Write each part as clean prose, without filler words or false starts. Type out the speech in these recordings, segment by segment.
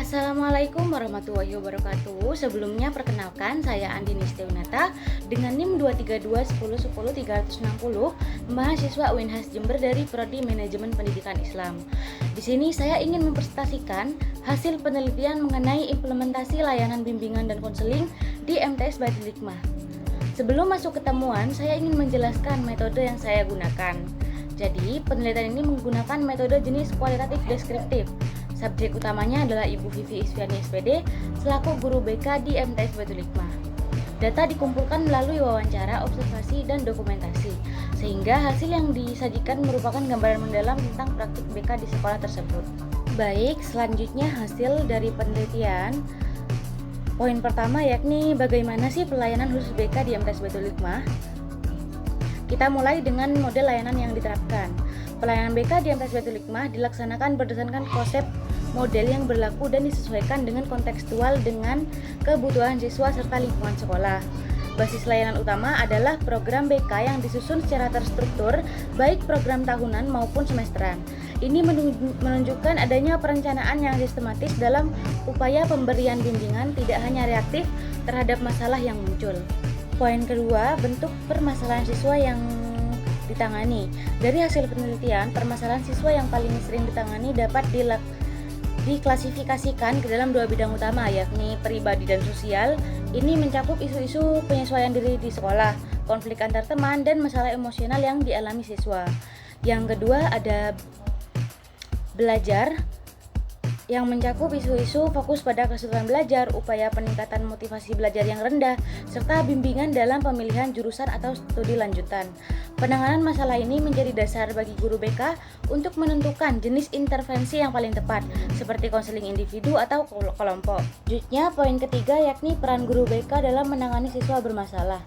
Assalamualaikum warahmatullahi wabarakatuh. Sebelumnya perkenalkan, saya Andini Steunata dengan NIM 23210100360, mahasiswa UINHAS Jember dari Prodi Manajemen Pendidikan Islam. Di sini saya ingin mempresentasikan hasil penelitian mengenai implementasi layanan bimbingan dan konseling di MTS Baitul Hikmah. Sebelum masuk ke temuan, saya ingin menjelaskan metode yang saya gunakan. Jadi, penelitian ini menggunakan metode jenis kualitatif deskriptif. Subjek utamanya adalah Ibu Vivi Isfiani SPD selaku guru BK di MTS Baitul Hikmah. Data dikumpulkan melalui wawancara, observasi, dan dokumentasi, sehingga hasil yang disajikan merupakan gambaran mendalam tentang praktik BK di sekolah tersebut. Baik, selanjutnya hasil dari penelitian. Poin pertama yakni bagaimana sih pelayanan khusus BK di MTS Baitul Hikmah? Kita mulai dengan model layanan yang diterapkan. Pelayanan BK di MTS Baitul Hikmah dilaksanakan berdasarkan konsep model yang berlaku dan disesuaikan dengan kontekstual dengan kebutuhan siswa serta lingkungan sekolah. Basis layanan utama adalah program BK yang disusun secara terstruktur, baik program tahunan maupun semesteran. Ini menunjukkan adanya perencanaan yang sistematis dalam upaya pemberian bimbingan, tidak hanya reaktif terhadap masalah yang muncul. Poin kedua, bentuk permasalahan siswa yang ditangani. Dari hasil penelitian, permasalahan siswa yang paling sering ditangani dapat diklasifikasikan ke dalam dua bidang utama, yakni pribadi dan sosial. Ini mencakup isu-isu penyesuaian diri di sekolah, konflik antar teman, dan masalah emosional yang dialami siswa. Yang kedua ada belajar, yang mencakup isu-isu fokus pada kesulitan belajar, upaya peningkatan motivasi belajar yang rendah, serta bimbingan dalam pemilihan jurusan atau studi lanjutan. Penanganan masalah ini menjadi dasar bagi guru BK untuk menentukan jenis intervensi yang paling tepat, seperti konseling individu atau kelompok. Selanjutnya, poin ketiga yakni peran guru BK dalam menangani siswa bermasalah.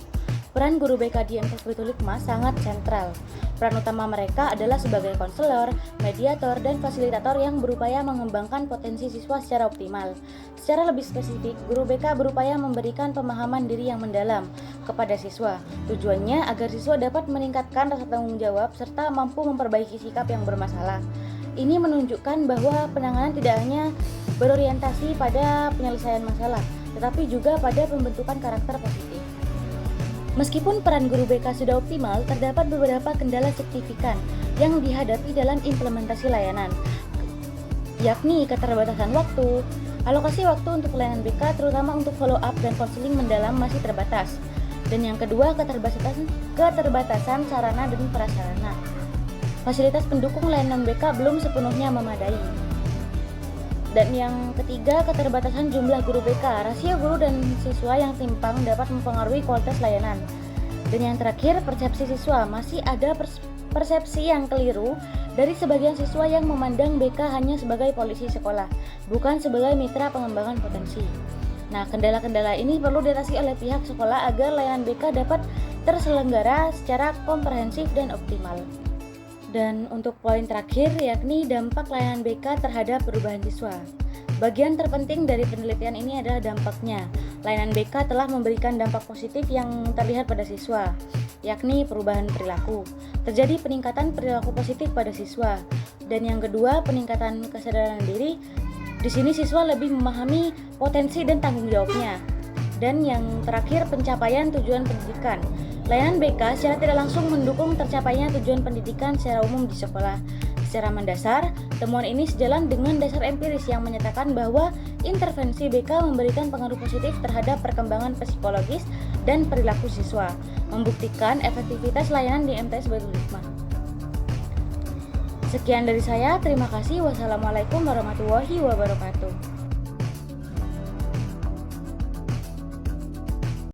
Peran guru BK di MTS Baitul Hikmah sangat sentral. Peran utama mereka adalah sebagai konselor, mediator, dan fasilitator yang berupaya mengembangkan potensi siswa secara optimal. Secara lebih spesifik, guru BK berupaya memberikan pemahaman diri yang mendalam kepada siswa. Tujuannya agar siswa dapat meningkatkan rasa tanggung jawab serta mampu memperbaiki sikap yang bermasalah. Ini menunjukkan bahwa penanganan tidak hanya berorientasi pada penyelesaian masalah, tetapi juga pada pembentukan karakter positif. Meskipun peran guru BK sudah optimal, terdapat beberapa kendala signifikan yang dihadapi dalam implementasi layanan, yakni keterbatasan waktu. Alokasi waktu untuk layanan BK, terutama untuk follow up dan konseling mendalam, masih terbatas. Dan yang kedua, keterbatasan sarana dan prasarana. Fasilitas pendukung layanan BK belum sepenuhnya memadai. Dan yang ketiga, keterbatasan jumlah guru BK. Rasio guru dan siswa yang timpang dapat mempengaruhi kualitas layanan. Dan yang terakhir, persepsi siswa. Masih ada persepsi yang keliru dari sebagian siswa yang memandang BK hanya sebagai polisi sekolah, bukan sebagai mitra pengembangan potensi. Nah, kendala-kendala ini perlu diatasi oleh pihak sekolah agar layanan BK dapat terselenggara secara komprehensif dan optimal. Dan untuk poin terakhir yakni dampak layanan BK terhadap perubahan siswa. Bagian terpenting dari penelitian ini adalah dampaknya. Layanan BK telah memberikan dampak positif yang terlihat pada siswa, yakni perubahan perilaku. Terjadi peningkatan perilaku positif pada siswa. Dan yang kedua, peningkatan kesadaran diri. Di sini siswa lebih memahami potensi dan tanggung jawabnya. Dan yang terakhir, pencapaian tujuan pendidikan. Layanan BK secara tidak langsung mendukung tercapainya tujuan pendidikan secara umum di sekolah. Secara mendasar, temuan ini sejalan dengan dasar empiris yang menyatakan bahwa intervensi BK memberikan pengaruh positif terhadap perkembangan psikologis dan perilaku siswa, membuktikan efektivitas layanan di MTS Baitul Hikmah. Sekian dari saya, terima kasih. Wassalamualaikum warahmatullahi wabarakatuh.